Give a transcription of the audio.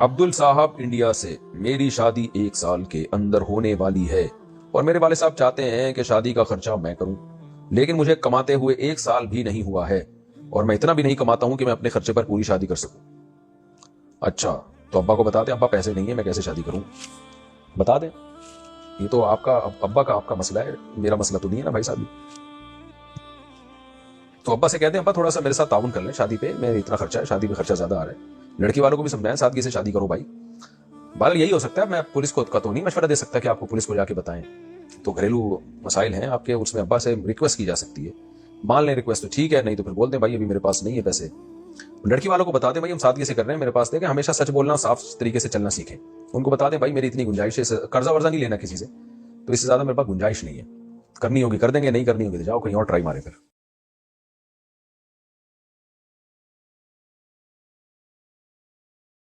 अब्दुल साहब इंडिया से, मेरी शादी 1 साल के अंदर होने वाली है और मेरे वाले साहब चाहते हैं कि शादी का खर्चा मैं करूं, लेकिन मुझे कमाते हुए 1 साल भी नहीं हुआ है और मैं इतना भी नहीं कमाता हूं कि मैं अपने खर्चे पर पूरी शादी कर सकूं। अच्छा, तो अब्बा को बता दें, अब्बा पैसे नहीं है, मैं कैसे शादी करूं? बता दें। ये तो आपका अब्बा का आपका मसला है, मेरा मसला तो नहीं है ना भाई साहब। तो अब्बा से कहते हैं, अब्बा थोड़ा सा मेरे साथ ताउन कर लें शादी पे, मेरे इतना खर्चा है, शादी में खर्चा ज्यादा आ रहा है। लड़की वालों को भी समझाएं, सादगी से शादी करो भाई। बाल यही हो सकता है, मैं पुलिस को का तो नहीं मशवरा दे सकता कि आपको पुलिस को जाके बताएं। तो घरेलू मसाइल हैं आपके, उसमें अब्बा से रिक्वेस्ट की जा सकती है। मान लें रिक्वेस्ट तो ठीक है, नहीं तो फिर बोल दें भाई अभी मेरे पास नहीं है पैसे। लड़की वालों को बता दें भाई हम सादगी से कर रहे हैं, मेरे पास देखें, हमेशा सच बोलना, साफ तरीके से चलना सीखें। उनको बता दें भाई मेरी इतनी गुंजाइश है, कर्जा वर्जा नहीं लेना किसी से, तो इससे ज्यादा मेरे पास गुंजाइश नहीं है। करनी होगी कर देंगे, नहीं करनी होगी तो जाओ कहीं और ट्राई मारे फिर।